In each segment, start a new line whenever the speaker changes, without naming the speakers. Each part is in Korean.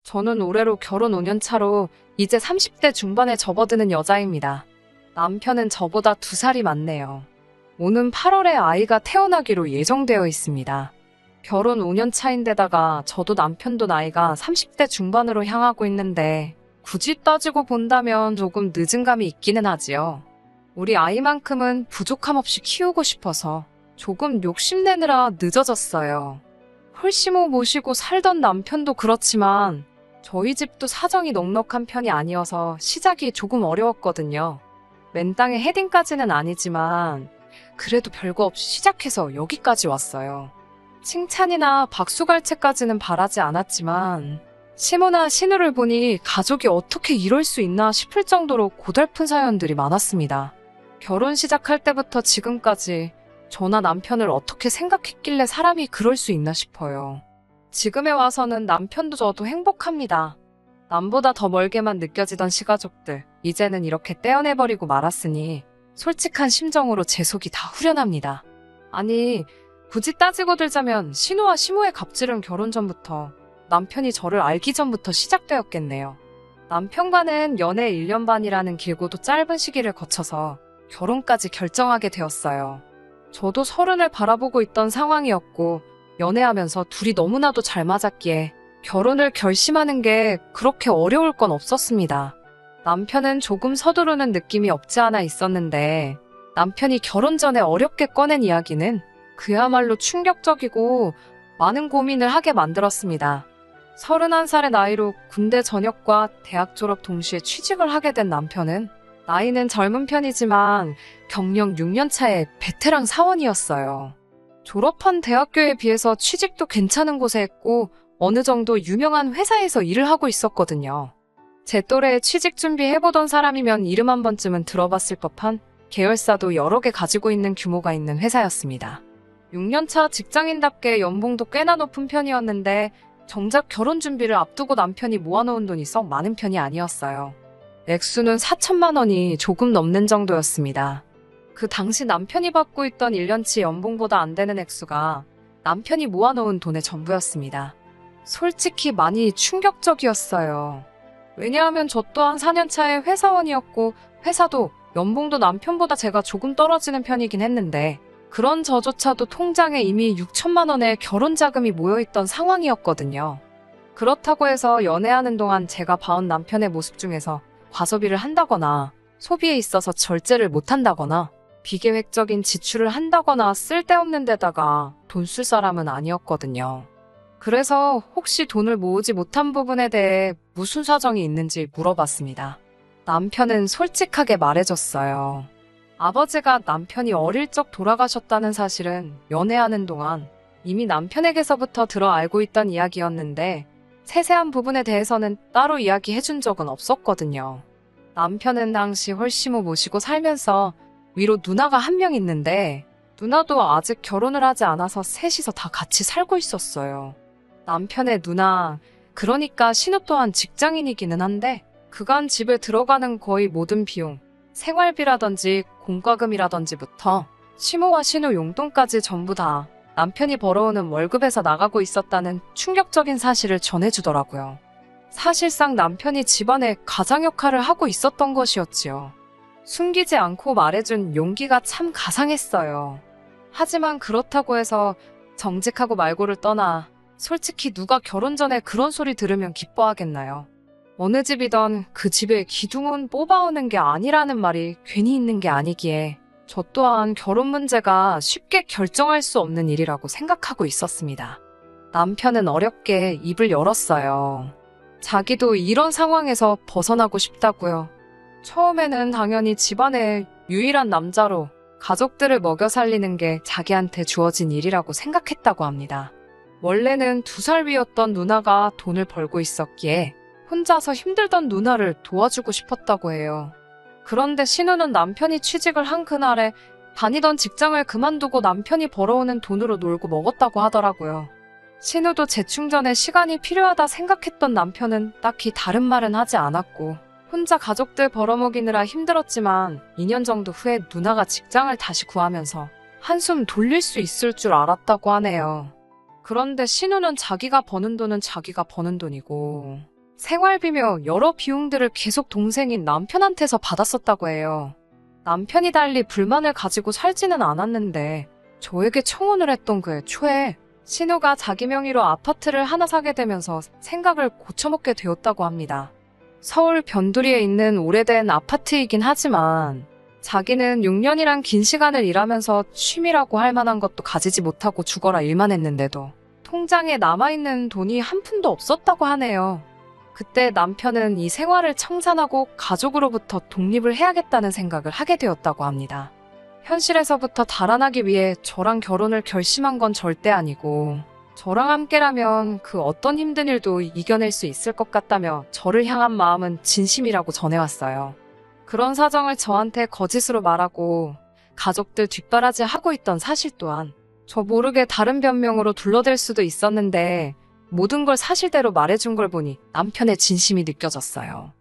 저는 올해로 결혼 5년 차로 이제 30대 중반에 접어드는 여자입니다. 남편은 저보다 2살이 많네요. 오는 8월에 아이가 태어나기로 예정되어 있습니다. 결혼 5년 차인데다가 저도 남편도 나이가 30대 중반으로 향하고 있는데 굳이 따지고 본다면 조금 늦은 감이 있기는 하지요. 우리 아이만큼은 부족함 없이 키우고 싶어서 조금 욕심내느라 늦어졌어요. 홀시모 모시고 살던 남편도 그렇지만 저희 집도 사정이 넉넉한 편이 아니어서 시작이 조금 어려웠거든요. 맨땅에 헤딩까지는 아니지만 그래도 별거 없이 시작해서 여기까지 왔어요. 칭찬이나 박수갈채까지는 바라지 않았지만 시모나 신우를 보니 가족이 어떻게 이럴 수 있나 싶을 정도로 고달픈 사연들이 많았습니다. 결혼 시작할 때부터 지금까지 저나 남편을 어떻게 생각했길래 사람이 그럴 수 있나 싶어요. 지금에 와서는 남편도 저도 행복합니다. 남보다 더 멀게만 느껴지던 시가족들, 이제는 이렇게 떼어내버리고 말았으니 솔직한 심정으로 제 속이 다 후련합니다. 아니, 굳이 따지고 들자면 신우와 시모의 갑질은 결혼 전부터, 남편이 저를 알기 전부터 시작되었겠네요. 남편과는 연애 1년 반이라는 길고도 짧은 시기를 거쳐서 결혼까지 결정하게 되었어요. 저도 30을 바라보고 있던 상황이었고 연애하면서 둘이 너무나도 잘 맞았기에 결혼을 결심하는 게 그렇게 어려울 건 없었습니다. 남편은 조금 서두르는 느낌이 없지 않아 있었는데 남편이 결혼 전에 어렵게 꺼낸 이야기는 그야말로 충격적이고 많은 고민을 하게 만들었습니다. 31살의 나이로 군대 전역과 대학 졸업 동시에 취직을 하게 된 남편은 나이는 젊은 편이지만 경력 6년 차의 베테랑 사원이었어요. 졸업한 대학교에 비해서 취직도 괜찮은 곳에 했고 어느 정도 유명한 회사에서 일을 하고 있었거든요. 제 또래에 취직 준비해보던 사람이면 이름 한 번쯤은 들어봤을 법한 계열사도 여러 개 가지고 있는 규모가 있는 회사였습니다. 6년차 직장인답게 연봉도 꽤나 높은 편이었는데 정작 결혼 준비를 앞두고 남편이 모아놓은 돈이 썩 많은 편이 아니었어요. 액수는 4천만 원이 조금 넘는 정도였습니다. 그 당시 남편이 받고 있던 1년치 연봉보다 안 되는 액수가 남편이 모아놓은 돈의 전부였습니다. 솔직히 많이 충격적이었어요. 왜냐하면 저 또한 4년차의 회사원이었고 회사도 연봉도 남편보다 제가 조금 떨어지는 편이긴 했는데 그런 저조차도 통장에 이미 6천만 원의 결혼 자금이 모여있던 상황이었거든요. 그렇다고 해서 연애하는 동안 제가 봐온 남편의 모습 중에서 과소비를 한다거나 소비에 있어서 절제를 못한다거나 비계획적인 지출을 한다거나 쓸데없는 데다가 돈 쓸 사람은 아니었거든요. 그래서 혹시 돈을 모으지 못한 부분에 대해 무슨 사정이 있는지 물어봤습니다. 남편은 솔직하게 말해줬어요. 아버지가 남편이 어릴 적 돌아가셨다는 사실은 연애하는 동안 이미 남편에게서부터 들어 알고 있던 이야기였는데 세세한 부분에 대해서는 따로 이야기해준 적은 없었거든요. 남편은 당시 홀시모 모시고 살면서 위로 누나가 한 명 있는데 누나도 아직 결혼을 하지 않아서 셋이서 다 같이 살고 있었어요. 남편의 누나, 그러니까 신우 또한 직장인이기는 한데 그간 집에 들어가는 거의 모든 비용, 생활비라든지 공과금이라든지부터 시모와 신우 용돈까지 전부 다 남편이 벌어오는 월급에서 나가고 있었다는 충격적인 사실을 전해주더라고요. 사실상 남편이 집안의 가장 역할을 하고 있었던 것이었지요. 숨기지 않고 말해준 용기가 참 가상했어요. 하지만 그렇다고 해서 정직하고 말고를 떠나 솔직히 누가 결혼 전에 그런 소리 들으면 기뻐하겠나요? 어느 집이던 그 집의 기둥은 뽑아오는 게 아니라는 말이 괜히 있는 게 아니기에 저 또한 결혼 문제가 쉽게 결정할 수 없는 일이라고 생각하고 있었습니다. 남편은 어렵게 입을 열었어요. 자기도 이런 상황에서 벗어나고 싶다고요. 처음에는 당연히 집안의 유일한 남자로 가족들을 먹여 살리는 게 자기한테 주어진 일이라고 생각했다고 합니다. 원래는 2살 위였던 누나가 돈을 벌고 있었기에 혼자서 힘들던 누나를 도와주고 싶었다고 해요. 그런데 신우는 남편이 취직을 한 그날에 다니던 직장을 그만두고 남편이 벌어오는 돈으로 놀고 먹었다고 하더라고요. 신우도 재충전에 시간이 필요하다 생각했던 남편은 딱히 다른 말은 하지 않았고 혼자 가족들 벌어먹이느라 힘들었지만 2년 정도 후에 누나가 직장을 다시 구하면서 한숨 돌릴 수 있을 줄 알았다고 하네요. 그런데 신우는 자기가 버는 돈은 자기가 버는 돈이고 생활비며 여러 비용들을 계속 동생인 남편한테서 받았었다고 해요. 남편이 달리 불만을 가지고 살지는 않았는데 저에게 청혼을 했던 그 초에 신우가 자기 명의로 아파트를 하나 사게 되면서 생각을 고쳐먹게 되었다고 합니다. 서울 변두리에 있는 오래된 아파트이긴 하지만 자기는 6년이란 긴 시간을 일하면서 취미라고 할 만한 것도 가지지 못하고 죽어라 일만 했는데도 통장에 남아있는 돈이 한 푼도 없었다고 하네요. 그때 남편은 이 생활을 청산하고 가족으로부터 독립을 해야겠다는 생각을 하게 되었다고 합니다. 현실에서부터 달아나기 위해 저랑 결혼을 결심한 건 절대 아니고 저랑 함께라면 그 어떤 힘든 일도 이겨낼 수 있을 것 같다며 저를 향한 마음은 진심이라고 전해왔어요. 그런 사정을 저한테 거짓으로 말하고 가족들 뒷바라지 하고 있던 사실 또한 저 모르게 다른 변명으로 둘러댈 수도 있었는데 모든 걸 사실대로 말해준 걸 보니 남편의 진심이 느껴졌어요.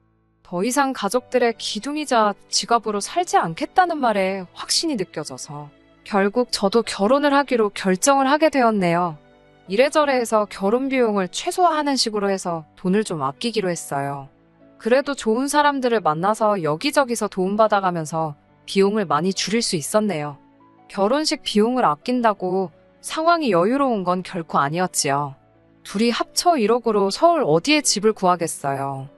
더 이상 가족들의 기둥이자 지갑으로 살지 않겠다는 말에 확신이 느껴져서 결국 저도 결혼을 하기로 결정을 하게 되었네요. 이래저래 해서 결혼 비용을 최소화하는 식으로 해서 돈을 좀 아끼기로 했어요. 그래도 좋은 사람들을 만나서 여기저기서 도움받아가면서 비용을 많이 줄일 수 있었네요. 결혼식 비용을 아낀다고 상황이 여유로운 건 결코 아니었지요. 둘이 합쳐 1억으로 서울 어디에 집을 구하겠어요.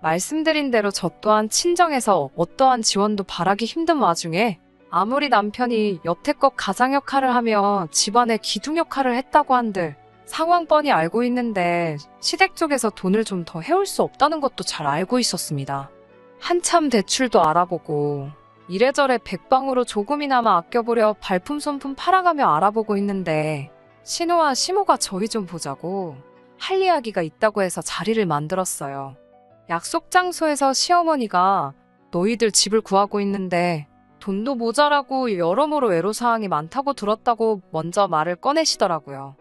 말씀드린 대로 저 또한 친정에서 어떠한 지원도 바라기 힘든 와중에 아무리 남편이 여태껏 가장 역할을 하며 집안의 기둥 역할을 했다고 한들 상황 뻔히 알고 있는데 시댁 쪽에서 돈을 좀 더 해올 수 없다는 것도 잘 알고 있었습니다. 한참 대출도 알아보고 이래저래 백방으로 조금이나마 아껴보려 발품 손품 팔아가며 알아보고 있는데 신우와 시모가 저희 좀 보자고 할 이야기가 있다고 해서 자리를 만들었어요. 약속 장소에서 시어머니가 너희들 집을 구하고 있는데 돈도 모자라고 여러모로 애로사항이 많다고 들었다고 먼저 말을 꺼내시더라고요.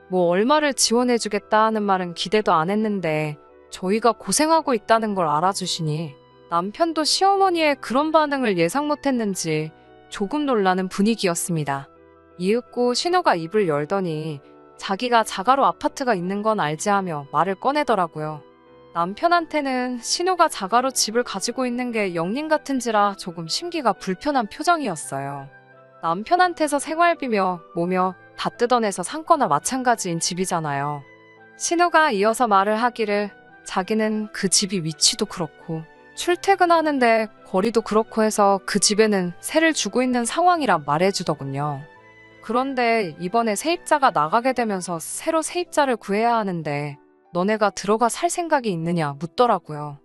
뭐 얼마를 지원해주겠다 하는 말은 기대도 안 했는데 저희가 고생하고 있다는 걸 알아주시니 남편도 시어머니의 그런 반응을 예상 못했는지 조금 놀라는 분위기였습니다. 이윽고 신우가 입을 열더니 자기가 자가로 아파트가 있는 건 알지 하며 말을 꺼내더라고요. 남편한테는 신우가 자가로 집을 가지고 있는 게 영린 같은지라 조금 심기가 불편한 표정이었어요. 남편한테서 생활비며 뭐며 다 뜯어내서 산 거나 마찬가지인 집이잖아요. 신우가 이어서 말을 하기를 자기는 그 집이 위치도 그렇고 출퇴근하는데 거리도 그렇고 해서 그 집에는 세를 주고 있는 상황이라 말해주더군요. 그런데 이번에 세입자가 나가게 되면서 새로 세입자를 구해야 하는데 너네가 들어가 살 생각이 있느냐 묻더라고요.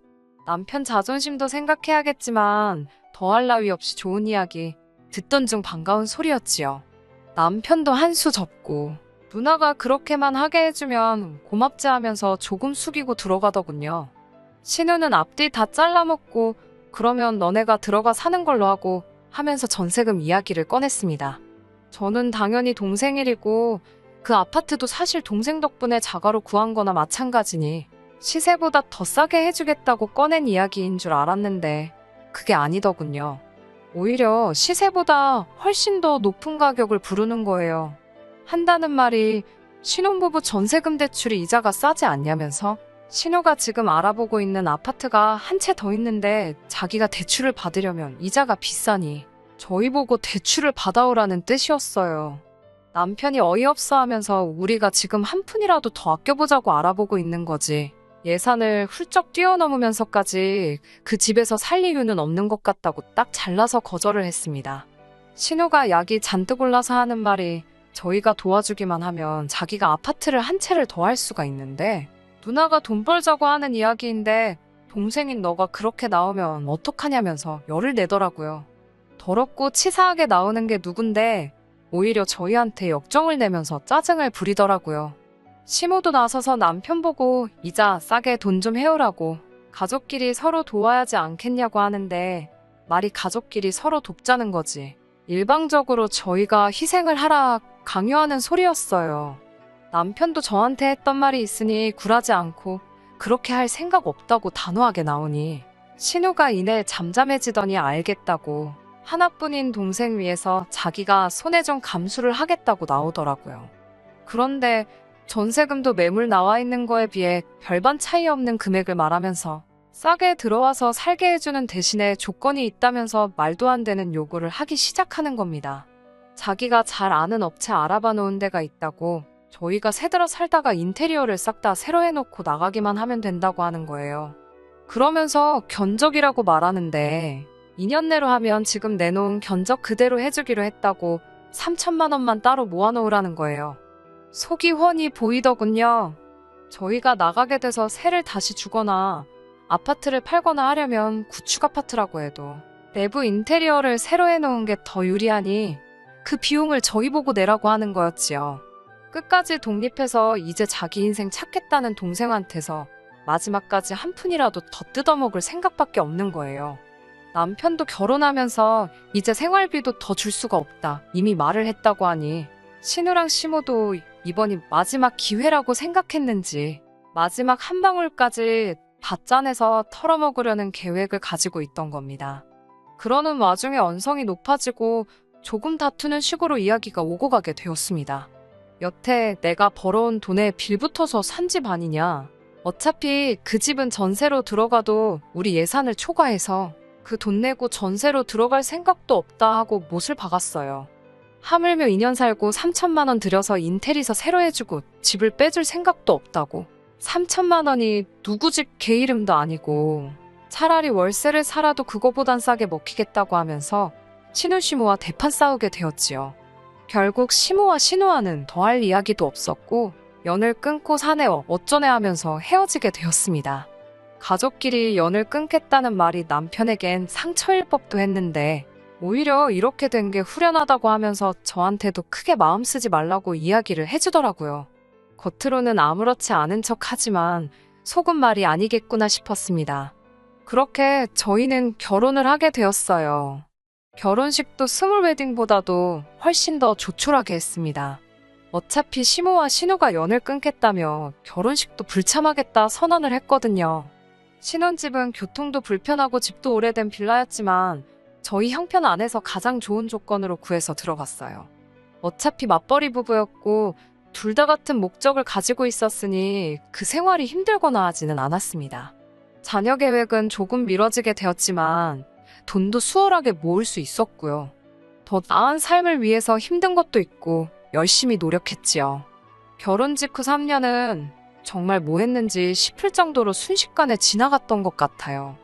남편 자존심도 생각해야겠지만 더할 나위 없이 좋은 이야기 듣던 중 반가운 소리였지요. 남편도 한 수 접고 누나가 그렇게만 하게 해주면 고맙지 하면서 조금 숙이고 들어가더군요. 신우는 앞뒤 다 잘라먹고 그러면 너네가 들어가 사는 걸로 하고 하면서 전세금 이야기를 꺼냈습니다. 저는 당연히 동생 일이고 그 아파트도 사실 동생 덕분에 자가로 구한 거나 마찬가지니 시세보다 더 싸게 해주겠다고 꺼낸 이야기인 줄 알았는데 그게 아니더군요. 오히려 시세보다 훨씬 더 높은 가격을 부르는 거예요. 한다는 말이 신혼부부 전세금 대출이 이자가 싸지 않냐면서 신우가 지금 알아보고 있는 아파트가 한 채 더 있는데 자기가 대출을 받으려면 이자가 비싸니 저희 보고 대출을 받아오라는 뜻이었어요. 남편이 어이없어 하면서 우리가 지금 한 푼이라도 더 아껴보자고 알아보고 있는 거지. 예산을 훌쩍 뛰어넘으면서까지 그 집에서 살 이유는 없는 것 같다고 딱 잘라서 거절을 했습니다. 신우가 약이 잔뜩 올라서 하는 말이 저희가 도와주기만 하면 자기가 아파트를 한 채를 더 할 수가 있는데 누나가 돈 벌자고 하는 이야기인데 동생인 너가 그렇게 나오면 어떡하냐면서 열을 내더라고요. 더럽고 치사하게 나오는 게 누군데 오히려 저희한테 역정을 내면서 짜증을 부리더라고요. 시모도 나서서 남편 보고 이자 싸게 돈 좀 해오라고 가족끼리 서로 도와야지 않겠냐고 하는데 말이 가족끼리 서로 돕자는 거지. 일방적으로 저희가 희생을 하라 강요하는 소리였어요. 남편도 저한테 했던 말이 있으니 굴하지 않고 그렇게 할 생각 없다고 단호하게 나오니 신우가 이내 잠잠해지더니 알겠다고 하나뿐인 동생 위해서 자기가 손해 좀 감수를 하겠다고 나오더라고요. 그런데 전세금도 매물 나와 있는 거에 비해 별반 차이 없는 금액을 말하면서 싸게 들어와서 살게 해주는 대신에 조건이 있다면서 말도 안 되는 요구를 하기 시작하는 겁니다. 자기가 잘 아는 업체 알아봐 놓은 데가 있다고 저희가 새들어 살다가 인테리어를 싹 다 새로 해놓고 나가기만 하면 된다고 하는 거예요. 그러면서 견적이라고 말하는데 2년 내로 하면 지금 내놓은 견적 그대로 해주기로 했다고 3천만 원만 따로 모아놓으라는 거예요. 속이 훤히 보이더군요. 저희가 나가게 돼서 세를 다시 주거나 아파트를 팔거나 하려면 구축 아파트라고 해도 내부 인테리어를 새로 해놓은 게 더 유리하니 그 비용을 저희 보고 내라고 하는 거였지요. 끝까지 독립해서 이제 자기 인생 찾겠다는 동생한테서 마지막까지 한 푼이라도 더 뜯어먹을 생각밖에 없는 거예요. 남편도 결혼하면서 이제 생활비도 더 줄 수가 없다 이미 말을 했다고 하니 신우랑 시모도 이번이 마지막 기회라고 생각했는지 마지막 한 방울까지 다 짜내서 털어먹으려는 계획을 가지고 있던 겁니다. 그러는 와중에 언성이 높아지고 조금 다투는 식으로 이야기가 오고 가게 되었습니다. 여태 내가 벌어온 돈에 빌붙어서 산 집 아니냐. 어차피 그 집은 전세로 들어가도 우리 예산을 초과해서 그 돈 내고 전세로 들어갈 생각도 없다 하고 못을 박았어요. 하물며 2년 살고 3천만 원 들여서 인테리어 새로 해주고 집을 빼줄 생각도 없다고. 3천만 원이 누구 집 개 이름도 아니고 차라리 월세를 살아도 그거보단 싸게 먹히겠다고 하면서 신우시모와 대판 싸우게 되었지요. 결국 시모와 신우와는 더할 이야기도 없었고 연을 끊고 사내어 어쩌네 하면서 헤어지게 되었습니다. 가족끼리 연을 끊겠다는 말이 남편에겐 상처일 법도 했는데 오히려 이렇게 된 게 후련하다고 하면서 저한테도 크게 마음 쓰지 말라고 이야기를 해주더라고요. 겉으로는 아무렇지 않은 척 하지만 속은 말이 아니겠구나 싶었습니다. 그렇게 저희는 결혼을 하게 되었어요. 결혼식도 스몰 웨딩보다도 훨씬 더 조촐하게 했습니다. 어차피 시모와 신우가 연을 끊겠다며 결혼식도 불참하겠다 선언을 했거든요. 신혼집은 교통도 불편하고 집도 오래된 빌라였지만 저희 형편 안에서 가장 좋은 조건으로 구해서 들어갔어요. 어차피 맞벌이 부부였고 둘 다 같은 목적을 가지고 있었으니 그 생활이 힘들거나 하지는 않았습니다. 자녀 계획은 조금 미뤄지게 되었지만 돈도 수월하게 모을 수 있었고요. 더 나은 삶을 위해서 힘든 것도 있고 열심히 노력했지요. 결혼 직후 3년은 정말 뭐 했는지 싶을 정도로 순식간에 지나갔던 것 같아요.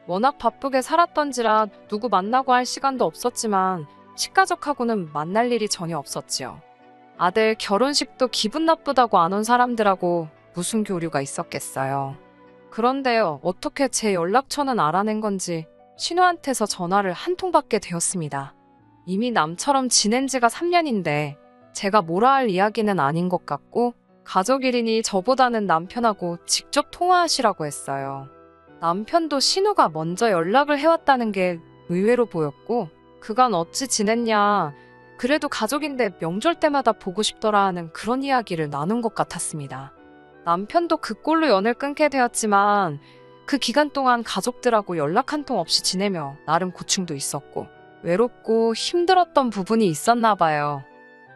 워낙 바쁘게 살았던지라 누구 만나고 할 시간도 없었지만 식가족하고는 만날 일이 전혀 없었지요. 아들 결혼식도 기분 나쁘다고 안 온 사람들하고 무슨 교류가 있었겠어요. 그런데요, 어떻게 제 연락처는 알아낸 건지 신우한테서 전화를 한 통 받게 되었습니다. 이미 남처럼 지낸 지가 3년인데 제가 뭐라 할 이야기는 아닌 것 같고 가족일이니 저보다는 남편하고 직접 통화하시라고 했어요. 남편도 신우가 먼저 연락을 해왔다는 게 의외로 보였고 그간 어찌 지냈냐, 그래도 가족인데 명절 때마다 보고 싶더라 하는 그런 이야기를 나눈 것 같았습니다. 남편도 그 꼴로 연을 끊게 되었지만 그 기간 동안 가족들하고 연락 한 통 없이 지내며 나름 고충도 있었고 외롭고 힘들었던 부분이 있었나 봐요.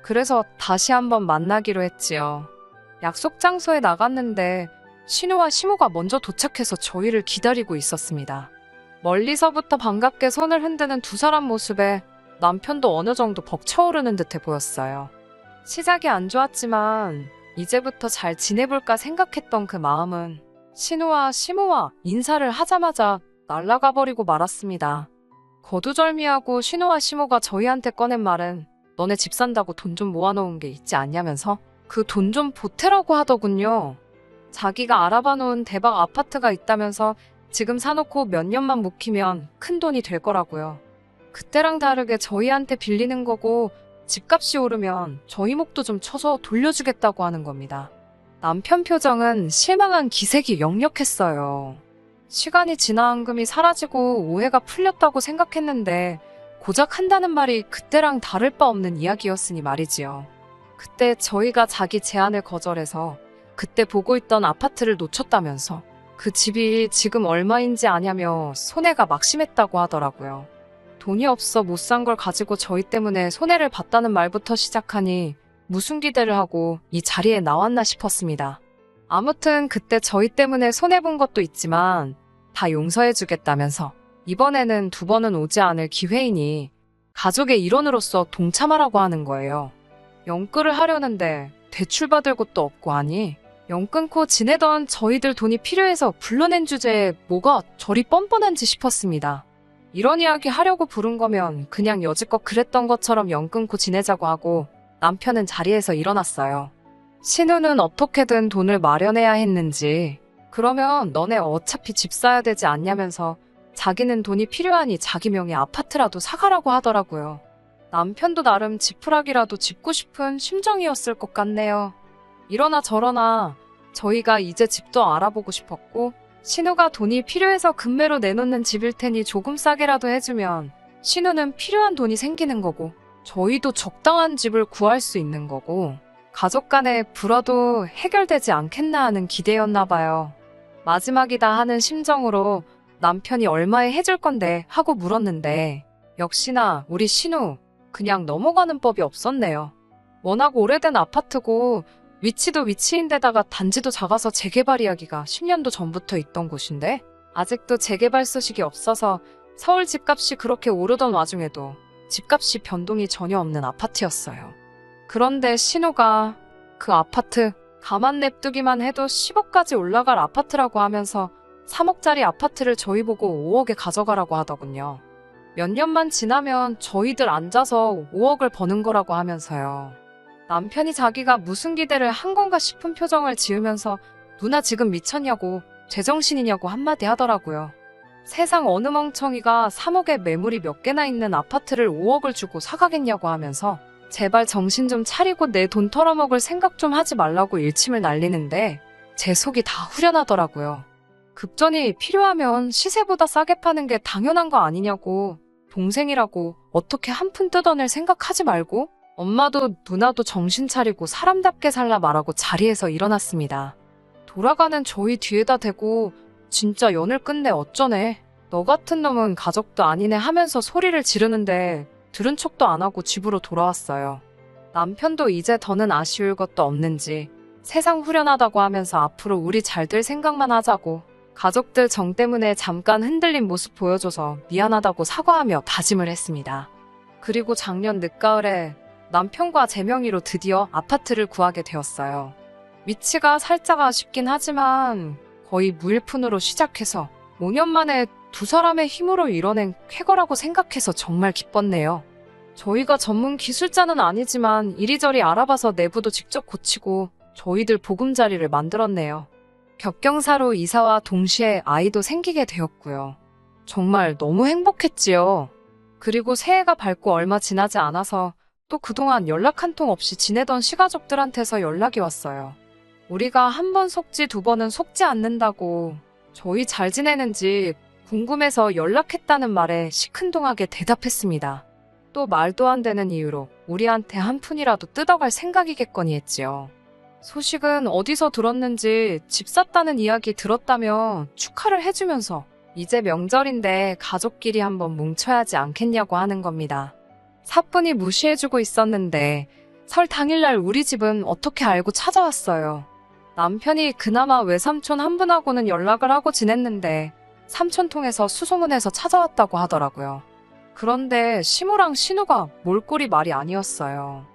그래서 다시 한번 만나기로 했지요. 약속 장소에 나갔는데 신우와 시모가 먼저 도착해서 저희를 기다리고 있었습니다. 멀리서부터 반갑게 손을 흔드는 두 사람 모습에 남편도 어느 정도 벅차오르는 듯해 보였어요. 시작이 안 좋았지만 이제부터 잘 지내볼까 생각했던 그 마음은 신우와 시모와 인사를 하자마자 날아가 버리고 말았습니다. 거두절미하고 신우와 시모가 저희한테 꺼낸 말은 너네 집 산다고 돈 좀 모아놓은 게 있지 않냐면서 그 돈 좀 보태라고 하더군요. 자기가 알아봐 놓은 대박 아파트가 있다면서 지금 사놓고 몇 년만 묵히면 큰 돈이 될 거라고요. 그때랑 다르게 저희한테 빌리는 거고 집값이 오르면 저희 목도 좀 쳐서 돌려주겠다고 하는 겁니다. 남편 표정은 실망한 기색이 역력했어요. 시간이 지나 앙금이 사라지고 오해가 풀렸다고 생각했는데 고작 한다는 말이 그때랑 다를 바 없는 이야기였으니 말이지요. 그때 저희가 자기 제안을 거절해서 그때 보고 있던 아파트를 놓쳤다면서 그 집이 지금 얼마인지 아냐며 손해가 막심했다고 하더라고요. 돈이 없어 못 산 걸 가지고 저희 때문에 손해를 봤다는 말부터 시작하니 무슨 기대를 하고 이 자리에 나왔나 싶었습니다. 아무튼 그때 저희 때문에 손해본 것도 있지만 다 용서해주겠다면서 이번에는 두 번은 오지 않을 기회이니 가족의 일원으로서 동참하라고 하는 거예요. 영끌을 하려는데 대출받을 곳도 없고 하니 영 끊고 지내던 저희들 돈이 필요해서 불러낸 주제에 뭐가 저리 뻔뻔한지 싶었습니다. 이런 이야기 하려고 부른 거면 그냥 여지껏 그랬던 것처럼 영 끊고 지내자고 하고 남편은 자리에서 일어났어요. 신우는 어떻게든 돈을 마련해야 했는지 그러면 너네 어차피 집 사야 되지 않냐면서 자기는 돈이 필요하니 자기 명의 아파트라도 사가라고 하더라고요. 남편도 나름 지푸라기라도 짚고 싶은 심정이었을 것 같네요. 이러나 저러나 저희가 이제 집도 알아보고 싶었고 신우가 돈이 필요해서 금매로 내놓는 집일 테니 조금 싸게라도 해주면 신우는 필요한 돈이 생기는 거고 저희도 적당한 집을 구할 수 있는 거고 가족 간의 불화도 해결되지 않겠나 하는 기대였나 봐요. 마지막이다 하는 심정으로 남편이 얼마에 해줄 건데 하고 물었는데 역시나 우리 신우 그냥 넘어가는 법이 없었네요. 워낙 오래된 아파트고 위치도 위치인데다가 단지도 작아서 재개발 이야기가 10년도 전부터 있던 곳인데 아직도 재개발 소식이 없어서 서울 집값이 그렇게 오르던 와중에도 집값이 변동이 전혀 없는 아파트였어요. 그런데 신우가 그 아파트 가만 냅두기만 해도 10억까지 올라갈 아파트라고 하면서 3억짜리 아파트를 저희 보고 5억에 가져가라고 하더군요. 몇 년만 지나면 저희들 앉아서 5억을 버는 거라고 하면서요. 남편이 자기가 무슨 기대를 한 건가 싶은 표정을 지으면서 누나 지금 미쳤냐고 제정신이냐고 한마디 하더라고요. 세상 어느 멍청이가 3억에 매물이 몇 개나 있는 아파트를 5억을 주고 사가겠냐고 하면서 제발 정신 좀 차리고 내 돈 털어먹을 생각 좀 하지 말라고 일침을 날리는데 제 속이 다 후련하더라고요. 급전이 필요하면 시세보다 싸게 파는 게 당연한 거 아니냐고 동생이라고 어떻게 한 푼 뜯어낼 생각하지 말고 엄마도 누나도 정신 차리고 사람답게 살라 말하고 자리에서 일어났습니다. 돌아가는 저희 뒤에다 대고 진짜 연을 끝내 어쩌네. 너 같은 놈은 가족도 아니네 하면서 소리를 지르는데 들은 척도 안 하고 집으로 돌아왔어요. 남편도 이제 더는 아쉬울 것도 없는지 세상 후련하다고 하면서 앞으로 우리 잘 될 생각만 하자고 가족들 정 때문에 잠깐 흔들린 모습 보여줘서 미안하다고 사과하며 다짐을 했습니다. 그리고 작년 늦가을에 남편과 제 명의로 드디어 아파트를 구하게 되었어요. 위치가 살짝 아쉽긴 하지만 거의 무일푼으로 시작해서 5년 만에 두 사람의 힘으로 이뤄낸 쾌거라고 생각해서 정말 기뻤네요. 저희가 전문 기술자는 아니지만 이리저리 알아봐서 내부도 직접 고치고 저희들 보금자리를 만들었네요. 겹경사로 이사와 동시에 아이도 생기게 되었고요. 정말 너무 행복했지요. 그리고 새해가 밝고 얼마 지나지 않아서 또 그동안 연락 한 통 없이 지내던 시가족들한테서 연락이 왔어요. 우리가 한 번 속지 두 번은 속지 않는다고 저희 잘 지내는지 궁금해서 연락했다는 말에 시큰둥하게 대답했습니다. 또 말도 안 되는 이유로 우리한테 한 푼이라도 뜯어갈 생각이겠거니 했지요. 소식은 어디서 들었는지 집 샀다는 이야기 들었다며 축하를 해주면서 이제 명절인데 가족끼리 한번 뭉쳐야지 않겠냐고 하는 겁니다. 사뿐히 무시해주고 있었는데 설 당일날 우리 집은 어떻게 알고 찾아왔어요. 남편이 그나마 외삼촌 한 분하고는 연락을 하고 지냈는데 삼촌 통해서 수소문해서 찾아왔다고 하더라고요. 그런데 시무랑 신우가 몰골이 말이 아니었어요.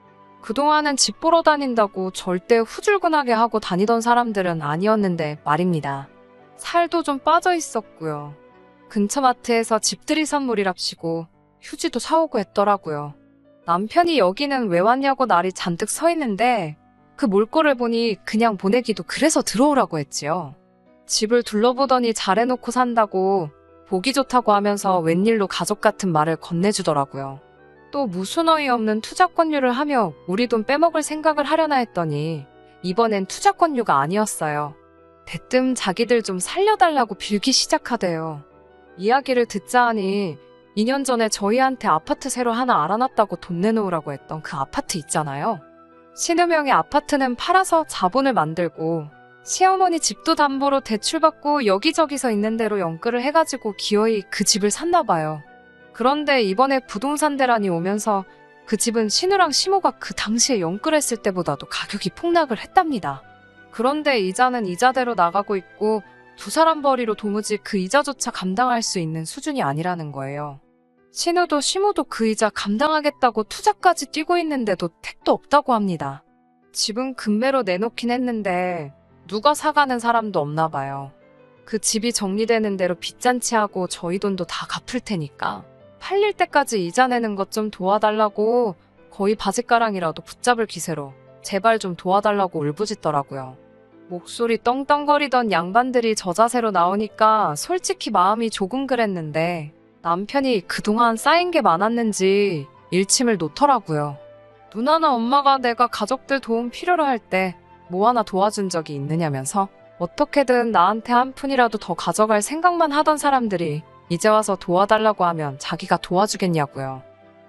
그동안은 집 보러 다닌다고 절대 후줄근하게 하고 다니던 사람들은 아니었는데 말입니다. 살도 좀 빠져 있었고요. 근처 마트에서 집들이 선물이랍시고 휴지도 사오고 했더라고요. 남편이 여기는 왜 왔냐고 날이 잔뜩 서 있는데 그 몰골을 보니 그냥 보내기도 그래서 들어오라고 했지요. 집을 둘러보더니 잘해놓고 산다고 보기 좋다고 하면서 웬일로 가족 같은 말을 건네주더라고요. 또 무슨 어이없는 투자권유를 하며 우리 돈 빼먹을 생각을 하려나 했더니 이번엔 투자권유가 아니었어요. 대뜸 자기들 좀 살려달라고 빌기 시작하대요. 이야기를 듣자 하니 2년 전에 저희한테 아파트 새로 하나 알아놨다고 돈 내놓으라고 했던 그 아파트 있잖아요. 신우명의 아파트는 팔아서 자본을 만들고 시어머니 집도 담보로 대출받고 여기저기서 있는 대로 연끌을 해가지고 기어이 그 집을 샀나 봐요. 그런데 이번에 부동산 대란이 오면서 그 집은 신우랑 시모가 그 당시에 영끌했을 때보다도 가격이 폭락을 했답니다. 그런데 이자는 이자대로 나가고 있고 두 사람 벌이로 도무지 그 이자조차 감당할 수 있는 수준이 아니라는 거예요. 신우도 시모도 그 이자 감당하겠다고 투자까지 뛰고 있는데도 택도 없다고 합니다. 집은 금매로 내놓긴 했는데 누가 사가는 사람도 없나 봐요. 그 집이 정리되는 대로 빚잔치하고 저희 돈도 다 갚을 테니까 팔릴 때까지 이자 내는 것 좀 도와달라고 거의 바짓가랑이라도 붙잡을 기세로 제발 좀 도와달라고 울부짖더라고요. 목소리 떵떵거리던 양반들이 저 자세로 나오니까 솔직히 마음이 조금 그랬는데 남편이 그동안 쌓인 게 많았는지 일침을 놓더라고요. 누나나 엄마가 내가 가족들 도움 필요로 할 때 뭐 하나 도와준 적이 있느냐면서 어떻게든 나한테 한 푼이라도 더 가져갈 생각만 하던 사람들이 이제 와서 도와달라고 하면 자기가 도와주겠냐고요.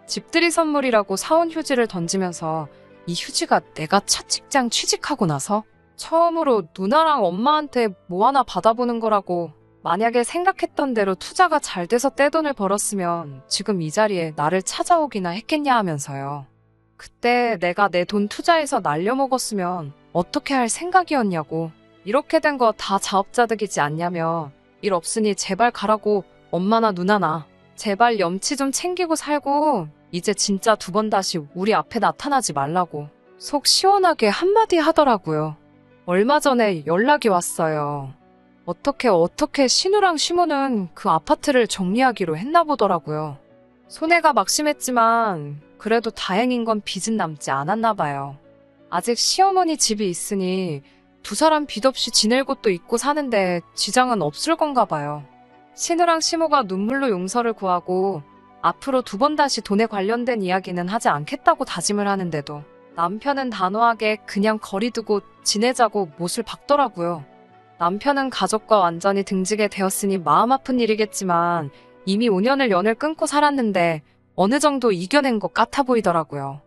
집들이 선물이라고 사온 휴지를 던지면서 이 휴지가 내가 첫 직장 취직하고 나서 처음으로 누나랑 엄마한테 뭐 하나 받아보는 거라고 만약에 생각했던 대로 투자가 잘 돼서 떼돈을 벌었으면 지금 이 자리에 나를 찾아오기나 했겠냐 하면서요. 그때 내가 내 돈 투자해서 날려먹었으면 어떻게 할 생각이었냐고. 이렇게 된 거 다 자업자득이지 않냐며 일 없으니 제발 가라고 엄마나 누나나 제발 염치 좀 챙기고 살고 이제 진짜 두 번 다시 우리 앞에 나타나지 말라고 속 시원하게 한마디 하더라고요. 얼마 전에 연락이 왔어요. 어떻게 신우랑 시모는 그 아파트를 정리하기로 했나 보더라고요. 손해가 막심했지만 그래도 다행인 건 빚은 남지 않았나 봐요. 아직 시어머니 집이 있으니 두 사람 빚 없이 지낼 곳도 있고 사는데 지장은 없을 건가 봐요. 신우랑 시모가 눈물로 용서를 구하고 앞으로 두 번 다시 돈에 관련된 이야기는 하지 않겠다고 다짐을 하는데도 남편은 단호하게 그냥 거리 두고 지내자고 못을 박더라고요. 남편은 가족과 완전히 등지게 되었으니 마음 아픈 일이겠지만 이미 5년을 연을 끊고 살았는데 어느 정도 이겨낸 것 같아 보이더라고요.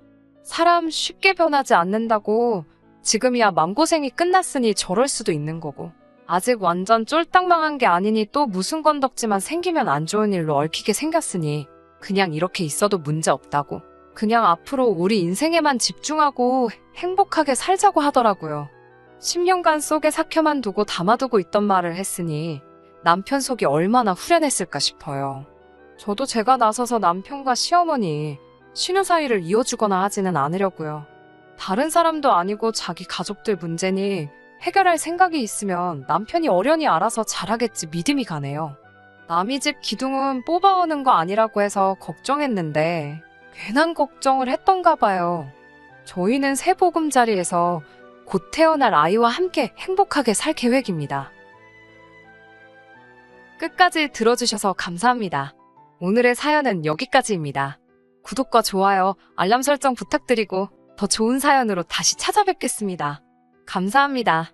사람 쉽게 변하지 않는다고 지금이야 맘고생이 끝났으니 저럴 수도 있는 거고 아직 완전 쫄딱 망한 게 아니니 또 무슨 건덕지만 생기면 안 좋은 일로 얽히게 생겼으니 그냥 이렇게 있어도 문제 없다고 그냥 앞으로 우리 인생에만 집중하고 행복하게 살자고 하더라고요. 10년간 속에 삭혀만 두고 담아두고 있던 말을 했으니 남편 속이 얼마나 후련했을까 싶어요. 저도 제가 나서서 남편과 시어머니, 신우 사이를 이어주거나 하지는 않으려고요. 다른 사람도 아니고 자기 가족들 문제니 해결할 생각이 있으면 남편이 어련히 알아서 잘하겠지 믿음이 가네요. 남의 집 기둥은 뽑아오는 거 아니라고 해서 걱정했는데 괜한 걱정을 했던가 봐요. 저희는 새 보금자리에서 곧 태어날 아이와 함께 행복하게 살 계획입니다. 끝까지 들어주셔서 감사합니다. 오늘의 사연은 여기까지입니다. 구독과 좋아요, 알람 설정 부탁드리고 더 좋은 사연으로 다시 찾아뵙겠습니다. 감사합니다.